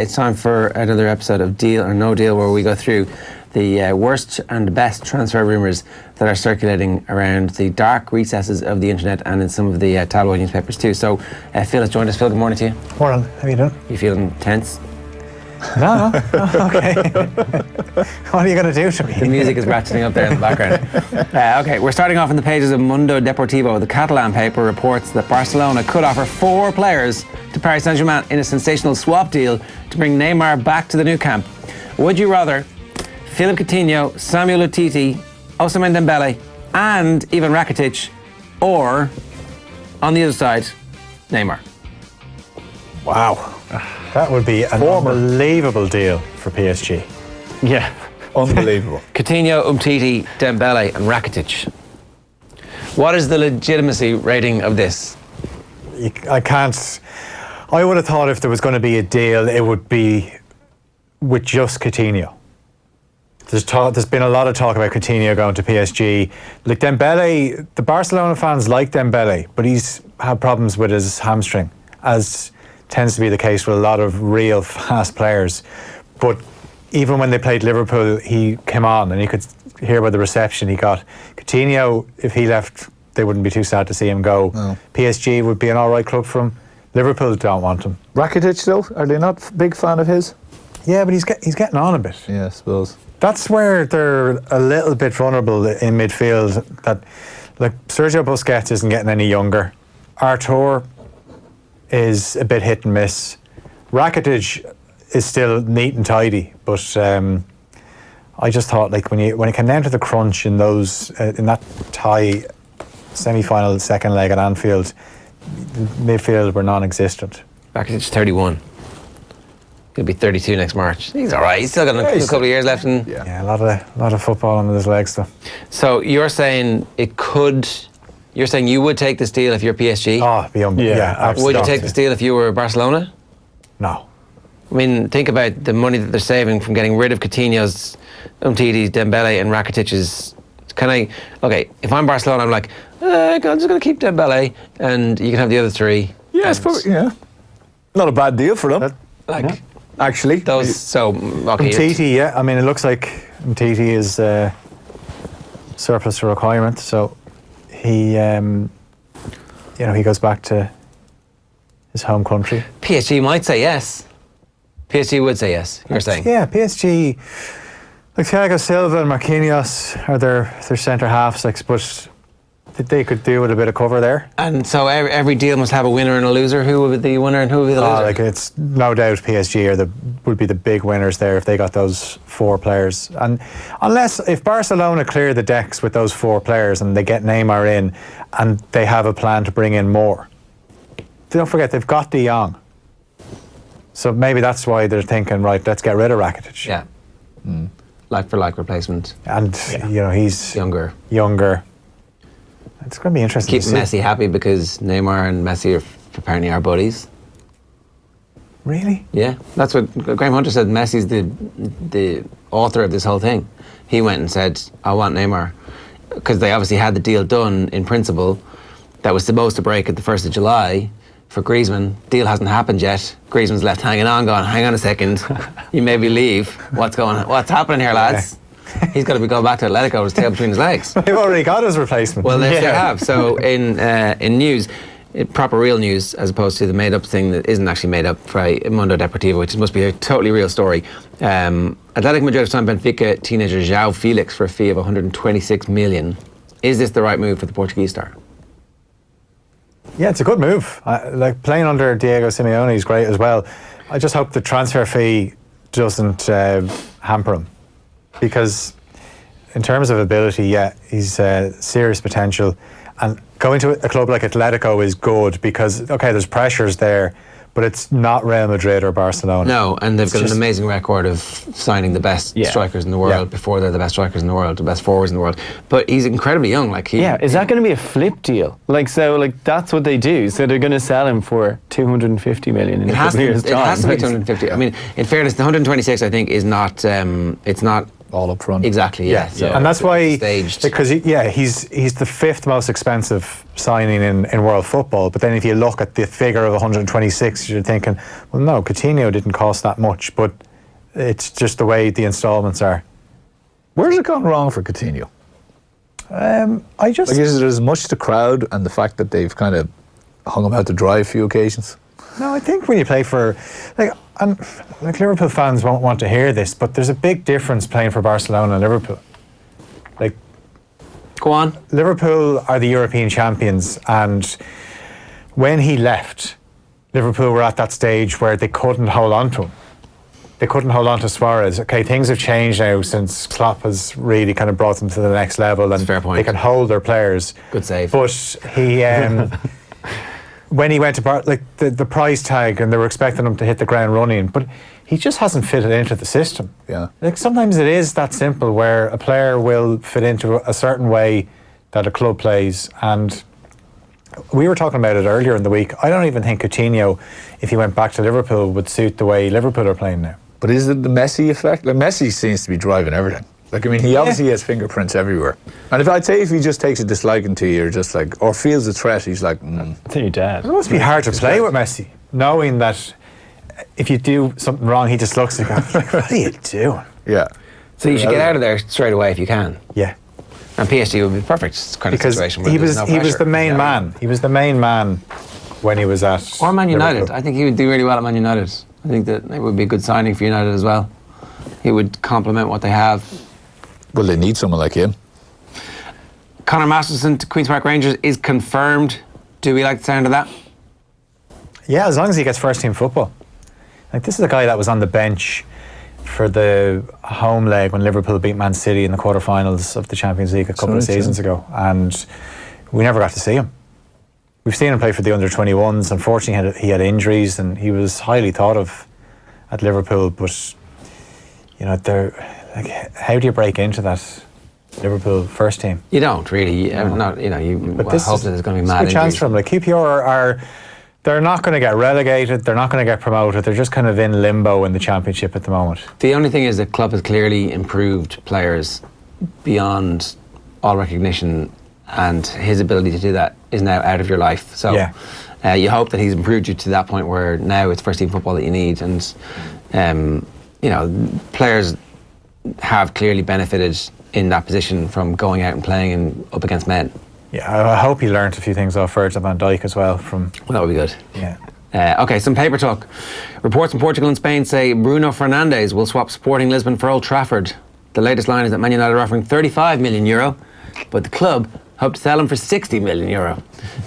It's time for another episode of Deal or No Deal, where we go through the worst and best transfer rumours that are circulating around the dark recesses of the internet and in some of the tabloid newspapers too. So Phil has joined us. Phil, good morning to you. Morning, how are you doing? You feeling tense? No, okay. What are you going to do to me? The music is ratcheting up there in the background. Okay, we're starting off in the pages of Mundo Deportivo. The Catalan paper reports that Barcelona could offer 4 players to Paris Saint-Germain in a sensational swap deal to bring Neymar back to the new camp. Would you rather Philippe Coutinho, Samuel Umtiti, Ousmane Dembele and Ivan Rakitic, or on the other side, Neymar? Wow. That would be an unbelievable deal for PSG. Yeah, unbelievable. Coutinho, Umtiti, Dembele and Rakitic. What is the legitimacy rating of this? I would have thought if there was going to be a deal, it would be with just Coutinho. There's been a lot of talk about Coutinho going to PSG. Like Dembele, the Barcelona fans like Dembele, but he's had problems with his hamstring, as tends to be the case with a lot of real fast players. But even when they played Liverpool, he came on and you could hear by the reception he got. Coutinho, if he left, they wouldn't be too sad to see him go. No. PSG would be an all right club for him. Liverpool don't want him. Rakitic though, are they not a big fan of his? Yeah, but he's getting on a bit. Yeah, I suppose. That's where they're a little bit vulnerable in midfield. That, like, Sergio Busquets isn't getting any younger. Artur is a bit hit and miss. Rakitic is still neat and tidy, but I just thought, like, when it came down to the crunch in those in that tie semi-final second leg at Anfield, midfield were non-existent. Rakitic 31. He'll be 32 next March. He's all right. He's still got a couple of years left. Yeah, a lot of football under his legs though. So you're saying it could. You're saying you would take this deal if you're PSG? Oh, beyond. Yeah, absolutely. Would you take this deal if you were Barcelona? No. I mean, think about the money that they're saving from getting rid of Coutinho's, Umtiti's, Dembele and Rakitic's. Okay, if I'm Barcelona, I'm like, I'm just going to keep Dembele and you can have the other 3. Yeah, it's probably, not a bad deal for them. Actually. Those, so, okay. Umtiti, yeah. I mean, it looks like Umtiti is surplus to requirement, so he, he goes back to his home country. PSG might say yes. PSG would say yes, you're saying? Yeah, PSG, like Thiago Silva and Marquinhos are their centre halves, like, but they could do with a bit of cover there. And so every deal must have a winner and a loser. Who would be the winner and who would be the loser? Like, it's no doubt PSG would be the big winners there if they got those 4 players. And if Barcelona clear the decks with those 4 players and they get Neymar in and they have a plan to bring in more, don't forget they've got De Jong. So maybe that's why they're thinking, right, let's get rid of Rakitic. Yeah. Like for like replacement. And he's younger. It's going to be interesting. Keep Messi happy because Neymar and Messi apparently are buddies. Really? Yeah, that's what Graham Hunter said. Messi's the author of this whole thing. He went and said, I want Neymar. Because they obviously had the deal done in principle that was supposed to break at the 1st of July for Griezmann. Deal hasn't happened yet. Griezmann's left hanging on, going, hang on a second, you maybe leave. What's happening here, lads? Yeah. He's got to be going back to Atletico with his tail between his legs. They've already got his replacement. Well, they have. So in news, proper real news, as opposed to the made-up thing that isn't actually made up for Mundo Deportivo, which must be a totally real story. Atletico Madrid have signed Benfica teenager Joao Felix for a fee of 126 million. Is this the right move for the Portuguese star? Yeah, it's a good move. Like, playing under Diego Simeone is great as well. I just hope the transfer fee doesn't hamper him. Because in terms of ability, he's serious potential. And going to a club like Atletico is good because, okay, there's pressures there, but it's not Real Madrid or Barcelona. No, and they've got an amazing record of signing the best strikers in the world before they're the best strikers in the world, the best forwards in the world. But he's incredibly young. Is that going to be a flip deal? That's what they do. So they're going to sell him for 250 million in a couple of years' time. It has to be 250. I mean, in fairness, the 126 I think is not. It's not all up front. Exactly, yeah. So and that's why, staged. because he's the fifth most expensive signing in world football. But then if you look at the figure of 126, you're thinking, well, no, Coutinho didn't cost that much, but it's just the way the instalments are. Where's it gone wrong for Coutinho? Is it as much the crowd and the fact that they've kind of hung him out to dry a few occasions? No, I think when you play for, Liverpool fans won't want to hear this, but there's a big difference playing for Barcelona and Liverpool. Go on. Liverpool are the European champions, and when he left, Liverpool were at that stage where they couldn't hold on to him. They couldn't hold on to Suarez. Okay, things have changed now since Klopp has really kind of brought them to the next level, and fair point. they can hold their players. Good save. But he, when he went to the price tag, and they were expecting him to hit the ground running, but he just hasn't fitted into the system. Yeah. Sometimes it is that simple, where a player will fit into a certain way that a club plays, and we were talking about it earlier in the week. I don't even think Coutinho, if he went back to Liverpool, would suit the way Liverpool are playing now. But is it the Messi effect? Messi seems to be driving everything. He obviously has fingerprints everywhere. And if he just takes a disliking to you, or feels a threat, he's like, I think you're dead. It must be hard to play with Messi, knowing that if you do something wrong, he just looks like, what are you doing? Yeah. So you should get out of there straight away if you can. Yeah. And PSG would be perfect kind of Because situation. Where he there's was no he was pressure. the main man. He was the main man when he was at Or Man United. Liverpool. I think he would do really well at Man United. I think that it would be a good signing for United as well. He would complement what they have. Well, they need someone like him. Conor Masterson to Queen's Park Rangers is confirmed. Do we like the sound of that? Yeah, as long as he gets first team football. This is a guy that was on the bench for the home leg when Liverpool beat Man City in the quarterfinals of the Champions League a couple of seasons ago, and we never got to see him. We've seen him play for the under-21s. Unfortunately, he had injuries, and he was highly thought of at Liverpool. But how do you break into that Liverpool first team? You don't really. Not you hope that there's going to be mad It's a chance injuries. for him. QPR are. They're not going to get relegated. They're not going to get promoted. They're just kind of in limbo in the Championship at the moment. The only thing is the club has clearly improved players beyond all recognition, and his ability to do that is now out of your life. So you hope that he's improved you to that point where now it's first team football that you need, and players have clearly benefited in that position from going out and playing up against men. Yeah, I hope he learnt a few things off Virgil van Dijk as well. That would be good. Yeah. Okay, some paper talk. Reports from Portugal and Spain say Bruno Fernandes will swap Sporting Lisbon for Old Trafford. The latest line is that Man United are offering €35 million, but the club hope to sell him for €60 million.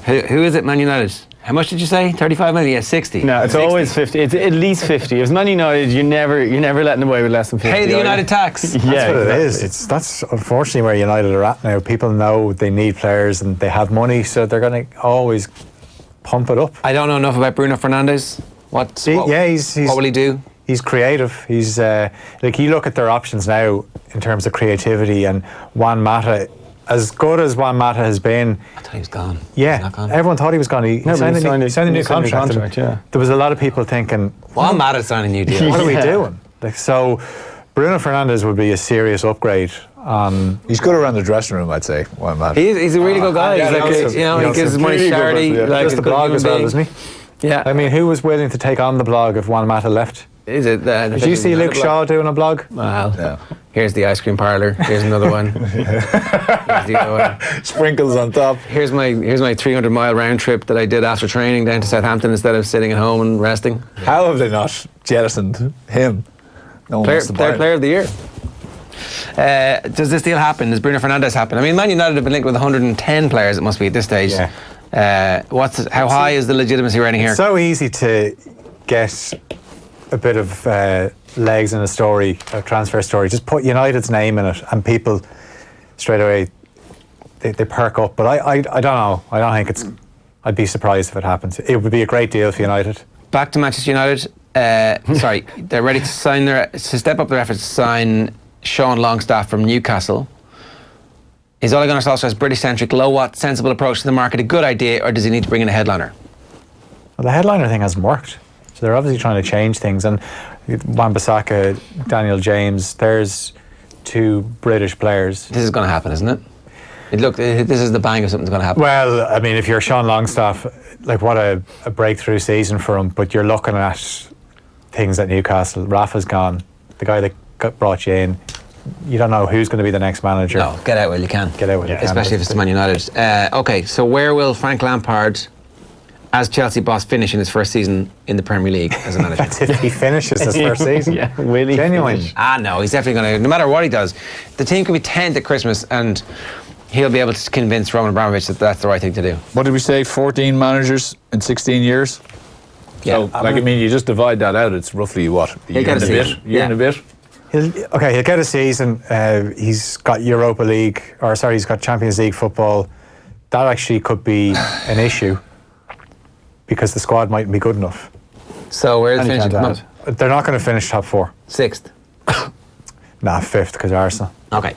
Who is it, Man United? How much did you say? 35 million? Yeah, 60. No, it's 60. always 50. It's at least 50. If it's Man United, you're never letting away with less than 50. Pay the are you? United tax. That's what it is. That's unfortunately where United are at now. People know they need players and they have money, so they're going to always pump it up. I don't know enough about Bruno Fernandes. What will he do? He's creative. He's you look at their options now in terms of creativity, and Juan Mata, as good as Juan Mata has been. I thought he was gone. Yeah, He's not gone. Everyone thought he was gone. He signed a new contract. Yeah. There was a lot of people thinking, Juan Mata signed a new deal. what are we doing? So Bruno Fernandes would be a serious upgrade. He's good around the dressing room, I'd say. He's a really good guy. He gives his money to charity. Just the blog as well, doesn't he? Yeah. I mean, who was willing to take on the blog if Juan Mata left? Is it? Did you see Luke Shaw doing a blog? Well, here's the ice cream parlour. Here's another one. Here's the other one. Sprinkles on top. Here's my 300-mile round trip that I did after training down to Southampton instead of sitting at home and resting. How have they not jettisoned him? No one wants to buy him. Player of the year. Does this deal happen? Does Bruno Fernandes happen? I mean, Man United have been linked with 100 players. It must be at this stage. Yeah. How high is the legitimacy rating here? It's so easy to get a bit of legs in a story, a transfer story. Just put United's name in it, and people straight away they perk up. But I don't know. I don't think it's. I'd be surprised if it happens. It would be a great deal for United. Back to Manchester United. They're ready to step up their efforts to sign Sean Longstaff from Newcastle. Is Ole Gunnar Solskjaer's British-centric, low-watt, sensible approach to the market a good idea, or does he need to bring in a headliner? Well, the headliner thing hasn't worked. So they're obviously trying to change things. And Wan-Bissaka, Daniel James, there's two British players. This is going to happen, isn't it? Look, this is the bang of something's going to happen. Well, I mean, if you're Sean Longstaff, like what a breakthrough season for him, but you're looking at things at Newcastle. Rafa's gone. The guy that brought you in, you don't know who's going to be the next manager. No, get out while you can. Get out while you can. Especially if it's Man United. Okay, so where will Frank Lampard, as Chelsea boss, finish in his first season in the Premier League as a manager? That's if he finishes his first season. Yeah, will he Genuine. finish? No, he's definitely going to, no matter what he does, the team could be 10th at Christmas and he'll be able to convince Roman Abramovich that that's the right thing to do. What did we say? 14 managers in 16 years? Yeah. So, I mean, you just divide that out, it's roughly what? A year and a bit? Year and a bit? He'll get a season. He's got Europa League, he's got Champions League football. That actually could be an issue because the squad mightn't be good enough. So where's the And he finishing? can't Come on. add. They're not going to finish top four. 6th. Nah, fifth because Arsenal. Okay.